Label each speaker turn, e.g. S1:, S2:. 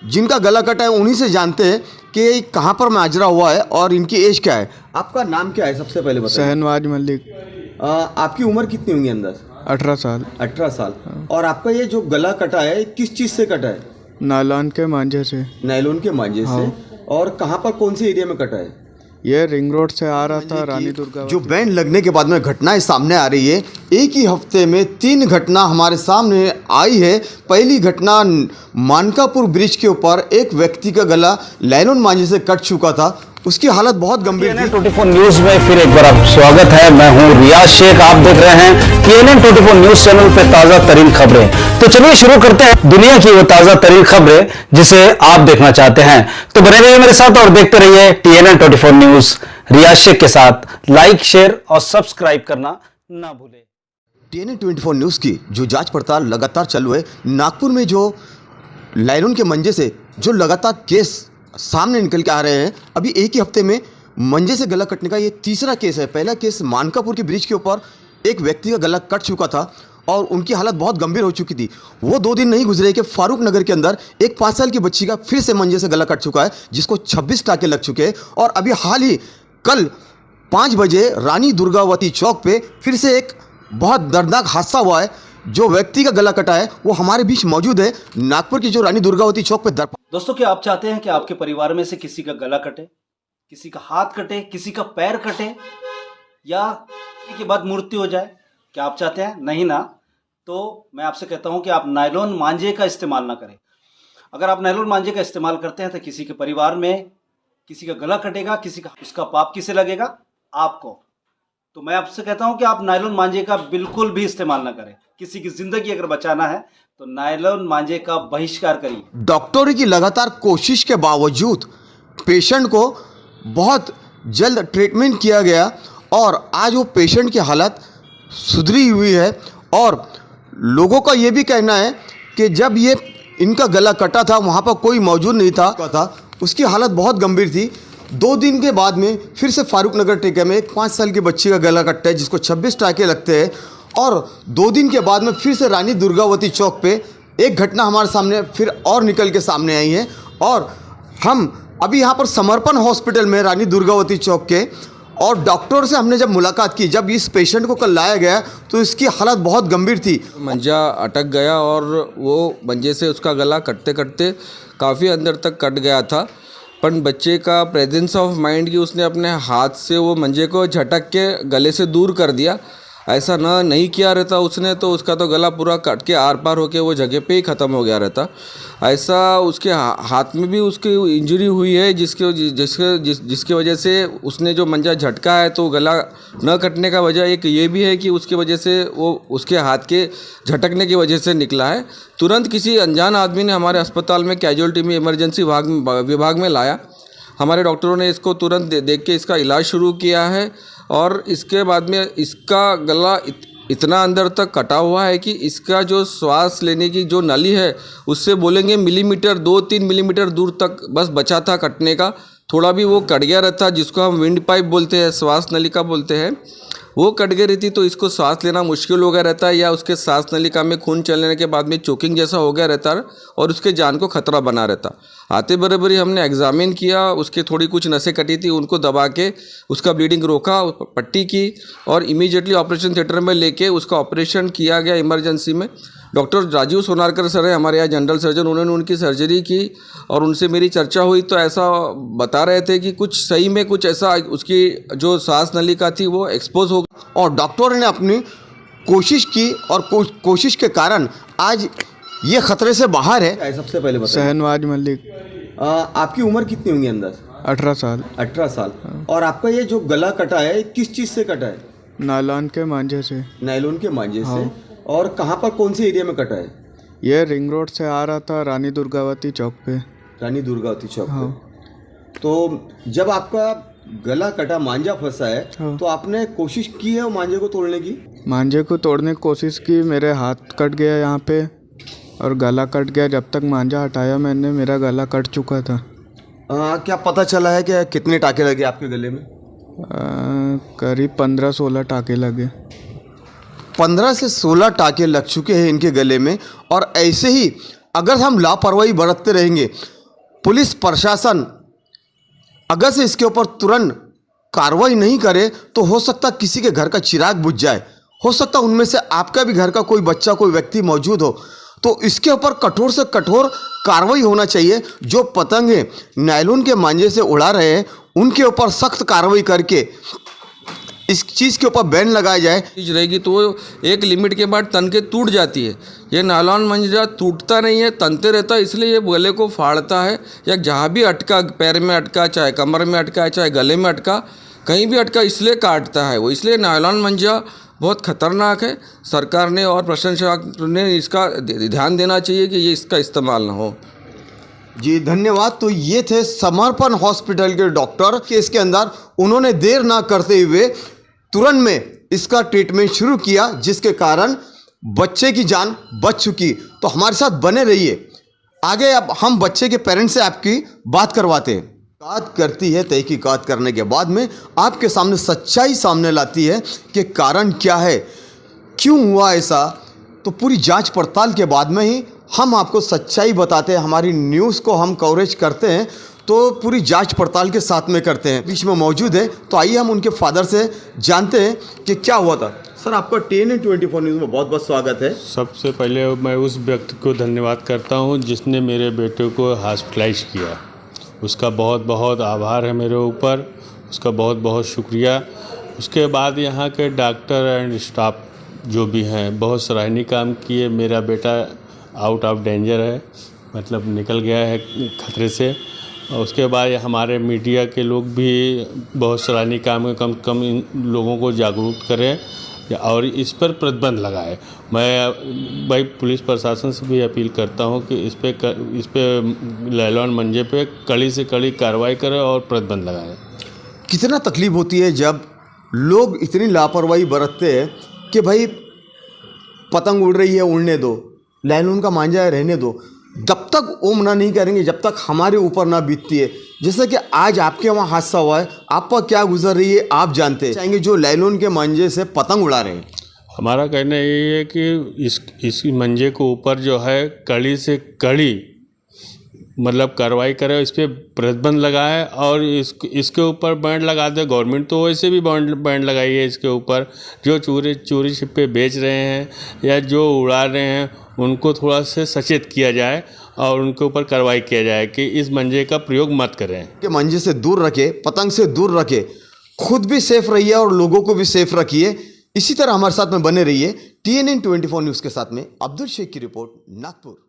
S1: जिनका गला कटा है उन्हीं से जानते हैं कि कहाँ पर माजरा हुआ है और इनकी एज क्या है। आपका नाम क्या है सबसे पहले बताइए।
S2: शहनवाज मलिक।
S1: आपकी उम्र कितनी होंगी अंदाज?
S2: 18 साल।
S1: 18 साल। और आपका ये जो गला कटा है किस चीज़ से कटा है?
S2: नायलॉन के मांझे से।
S1: नायलॉन के मांझे से। और कहाँ पर, कौन से एरिया में कटा है?
S2: ये रिंग रोड से आ रहा था रानी दुर्गा।
S1: जो बैंड लगने के बाद में घटनाएं सामने आ रही है, एक ही हफ्ते में 3 घटना हमारे सामने आई है। पहली घटना मानकापुर ब्रिज के ऊपर एक व्यक्ति का गला नायलॉन मांझे से कट चुका था, उसकी हालत बहुत गंभीर थी।
S3: TNN24 न्यूज में फिर एक बार आप स्वागत है। मैं हूं रियाज शेख, आप देख रहे हैं TNN24 न्यूज चैनल पे ताजा तरीन खबरें। तो चलिए शुरू करते हैं दुनिया की वो ताजा तरीन खबरें जिसे आप देखना चाहते हैं। तो बने रहिए मेरे साथ और देखते रहिए TNN24 न्यूज। रियाज शेख के साथ लाइक, शेयर और सब्सक्राइब करना ना भूलें।
S1: TNN24 न्यूज़ की जो जांच पड़ताल लगातार चालू है। नागपुर में जो नायलॉन के मंजे से जो लगातार केस सामने निकल के आ रहे हैं, अभी एक ही हफ्ते में मंजे से गला कटने का ये तीसरा केस है। पहला केस मानकापुर के ब्रिज के ऊपर एक व्यक्ति का गला कट चुका था और उनकी हालत बहुत गंभीर हो चुकी थी। वो 2 दिन नहीं गुजरे कि फारूक नगर के अंदर एक 5 साल की बच्ची का फिर से मंजे से गला कट चुका है, जिसको 26 टाके लग चुके हैं। और अभी हाल ही कल 5 बजे रानी दुर्गावती चौक पे फिर से एक बहुत दर्दनाक हादसा हुआ है। जो व्यक्ति का गला कटा है वो हमारे बीच मौजूद है। नागपुर की जो रानी दुर्गावती चौक पे
S4: दोस्तों, क्या आप चाहते हैं कि आपके परिवार में से किसी का गला कटे, किसी का हाथ कटे, किसी का पैर कटे या के बाद मृत्यु हो जाए? क्या आप चाहते हैं? नहीं ना। तो मैं आपसे कहता हूं कि आप नायलॉन मांझे का इस्तेमाल ना करें। अगर आप नायलॉन मांझे का इस्तेमाल करते हैं तो किसी के परिवार में किसी का गला कटेगा, किसी का, उसका पाप किसे लगेगा? आपको। तो मैं आपसे कहता हूं कि आप नायलॉन मांझे का बिल्कुल भी इस्तेमाल ना करें। किसी की जिंदगी अगर बचाना है तो नायलॉन मांझे का बहिष्कार करिए।
S1: डॉक्टरों की लगातार कोशिश के बावजूद पेशेंट को बहुत जल्द ट्रीटमेंट किया गया और आज वो पेशेंट की हालत सुधरी हुई है। और लोगों का ये भी कहना है कि जब ये इनका गला कटा था वहाँ पर कोई मौजूद नहीं था, उसकी हालत बहुत गंभीर थी। 2 दिन के बाद में फिर से फारूक नगर टेके में एक 5 साल की बच्ची का गला कटता है, जिसको 26 टाके लगते हैं। और 2 दिन के बाद में फिर से रानी दुर्गावती चौक पे एक घटना हमारे सामने फिर और निकल के सामने आई है। और हम अभी यहाँ पर समर्पण हॉस्पिटल में रानी दुर्गावती चौक के, और डॉक्टर से हमने जब मुलाकात की, जब इस पेशेंट को कल लाया गया तो इसकी हालत बहुत गंभीर थी।
S5: मंजा अटक गया और वो मंजे से उसका गला कटते कटते काफ़ी अंदर तक कट गया था। पर बच्चे का प्रेजेंस ऑफ माइंड की उसने अपने हाथ से वो मंजे को झटक के गले से दूर कर दिया। ऐसा नहीं किया रहता उसने तो उसका तो गला पूरा कट के आर पार होके वो जगह पे ही ख़त्म हो गया रहता। ऐसा उसके हाथ में भी उसकी इंजरी हुई है, जिसके वजह से उसने जो मंजा झटका है तो गला न कटने का वजह एक ये भी है कि उसके वजह से वो उसके हाथ के झटकने की वजह से निकला है। तुरंत किसी अनजान आदमी ने हमारे अस्पताल में कैजुअल्टी में इमरजेंसी विभाग में लाया। हमारे डॉक्टरों ने इसको तुरंत देख के इसका इलाज शुरू किया है और इसके बाद में इसका गला इतना अंदर तक कटा हुआ है कि इसका जो श्वास लेने की जो नली है उससे बोलेंगे मिलीमीटर 2-3 मिलीमीटर दूर तक बस बचा था कटने का। थोड़ा भी वो कट गया रहता, जिसको हम विंड पाइप बोलते हैं, श्वास नलिका बोलते हैं, वो कट गई रहती तो इसको सांस लेना मुश्किल हो गया रहता है या उसके सांस नलिका में खून चलने के बाद में चोकिंग जैसा हो गया रहता और उसके जान को खतरा बना रहता। आते बराबर ही हमने एग्जामिन किया, उसके थोड़ी कुछ नसें कटी थी, उनको दबा के उसका ब्लीडिंग रोका, पट्टी की और इमीडिएटली ऑपरेशन थिएटर में लेके उसका ऑपरेशन किया गया इमरजेंसी में। डॉक्टर राजीव सोनारकर सर है हमारे यहाँ जनरल सर्जन, उन्होंने उनकी सर्जरी की और उनसे मेरी चर्चा हुई तो ऐसा बता रहे थे कि कुछ सही में कुछ ऐसा उसकी जो सांस नलिका थी वो एक्सपोज हो गई
S1: और डॉक्टर ने अपनी कोशिश की और कोशिश के कारण आज ये खतरे से बाहर है। सबसे पहले बताइए।
S2: शहनवाज मलिक।
S1: आपकी उम्र कितनी होंगी अंदाज?
S2: 18 साल।
S1: 18 साल। और आपका ये जो गला कटा है किस चीज़ से कटा है?
S2: नायलॉन के मांझे से।
S1: नायलॉन के मांझे से। और कहाँ पर, कौन से एरिया में कटा है?
S2: ये रिंग रोड से आ रहा था रानी दुर्गावती चौक पे।
S1: रानी दुर्गावती चौक पे। तो जब आपका गला कटा, मांझा फंसा है, तो आपने कोशिश की है मांझे को तोड़ने की?
S2: मांझे को तोड़ने की कोशिश की, मेरे हाथ कट गया यहाँ पे और गला कट गया। जब तक मांझा हटाया मैंने मेरा गला कट चुका था।
S1: क्या पता चला है कि कितने टाके लगे आपके गले में?
S2: करीब 15-16 टाके लगे।
S1: 15 से 16 टाके लग चुके हैं इनके गले में। और ऐसे ही अगर हम लापरवाही बरतते रहेंगे पुलिस प्रशासन अगर से इसके ऊपर तुरंत कार्रवाई नहीं करे तो हो सकता किसी के घर का चिराग बुझ जाए, हो सकता उनमें से आपका भी घर का कोई बच्चा कोई व्यक्ति मौजूद हो। तो इसके ऊपर कठोर से कठोर कार्रवाई होना चाहिए। जो पतंगे नायलॉन के मांझे से उड़ा रहे हैं उनके ऊपर सख्त कार्रवाई करके इस चीज़ के ऊपर बैन लगाया जाए।
S5: चीज रहेगी तो वो एक लिमिट के बाद तन के टूट जाती है। ये नायलॉन मंजा टूटता नहीं है, तनते रहता है, इसलिए ये गले को फाड़ता है या जहाँ भी अटका, पैर में अटका, चाहे कमर में अटका, चाहे गले में अटका, कहीं भी अटका, इसलिए काटता है वो। इसलिए नायलॉन मंजा बहुत ख़तरनाक है। सरकार ने और प्रशासन ने इसका ध्यान देना चाहिए कि ये इसका इस्तेमाल ना हो।
S1: जी धन्यवाद। तो ये थे समर्पण हॉस्पिटल के डॉक्टर केस के अंदर, उन्होंने देर ना करते हुए तुरंत में इसका ट्रीटमेंट शुरू किया, जिसके कारण बच्चे की जान बच चुकी। तो हमारे साथ बने रहिए। आगे अब हम बच्चे के पेरेंट्स से आपकी बात करवाते हैं। बात करती है, तहकीकात करने के बाद में आपके सामने सच्चाई सामने लाती है कि कारण क्या है, क्यों हुआ ऐसा। तो पूरी जांच पड़ताल के बाद में ही हम आपको सच्चाई बताते हैं। हमारी न्यूज़ को हम कवरेज करते हैं तो पूरी जांच पड़ताल के साथ में करते हैं। बीच में मौजूद है, तो आइए हम उनके फादर से जानते हैं कि क्या हुआ था। सर, आपका TNN 24 न्यूज़ में बहुत बहुत स्वागत है।
S6: सबसे पहले मैं उस व्यक्ति को धन्यवाद करता हूं जिसने मेरे बेटे को हॉस्पिटलाइज किया। उसका बहुत बहुत आभार है मेरे ऊपर, उसका बहुत बहुत शुक्रिया। उसके बाद यहाँ के डॉक्टर एंड स्टाफ जो भी हैं बहुत सराहनीय काम किए। मेरा बेटा आउट ऑफ डेंजर है, मतलब निकल गया है खतरे से। और उसके बाद हमारे मीडिया के लोग भी बहुत सराहनीय काम है, कम से कम इन लोगों को जागरूक करें और इस पर प्रतिबंध लगाए। मैं भाई पुलिस प्रशासन से भी अपील करता हूं कि इस पे नायलॉन मंजे पे कड़ी से कड़ी कार्रवाई करें और प्रतिबंध लगाएं।
S1: कितना तकलीफ होती है जब लोग इतनी लापरवाही बरतते हैं कि भाई पतंग उड़ रही है उड़ने दो, नायलॉन का मांझा है रहने दो, जब तक वो मना नहीं करेंगे जब तक हमारे ऊपर ना बीतती है। जैसे कि आज आपके वहाँ हादसा हुआ है, आप पर क्या गुजर रही है आप जानते हैं। चाहेंगे जो नायलॉन के मांझे से पतंग उड़ा रहे हैं,
S6: हमारा कहना यही है कि इस मंजे के ऊपर जो है कड़ी से कड़ी मतलब कार्रवाई करे, इस पर प्रतिबंध लगाए और इसके ऊपर बैंड लगा दे। गवर्नमेंट तो वैसे भी बैंड लगाई है इसके ऊपर। जो चोरी छिपे बेच रहे हैं या जो उड़ा रहे हैं उनको थोड़ा से सचेत किया जाए और उनके ऊपर कार्रवाई किया जाए कि इस मंजे का प्रयोग मत करें।
S1: कि मंजे से दूर रखे, पतंग से दूर रखे, खुद भी सेफ रहिए और लोगों को भी सेफ रखिए। इसी तरह हमारे साथ में बने रहिए। TNN 24 न्यूज़ के साथ में अब्दुल शेख की रिपोर्ट, नागपुर।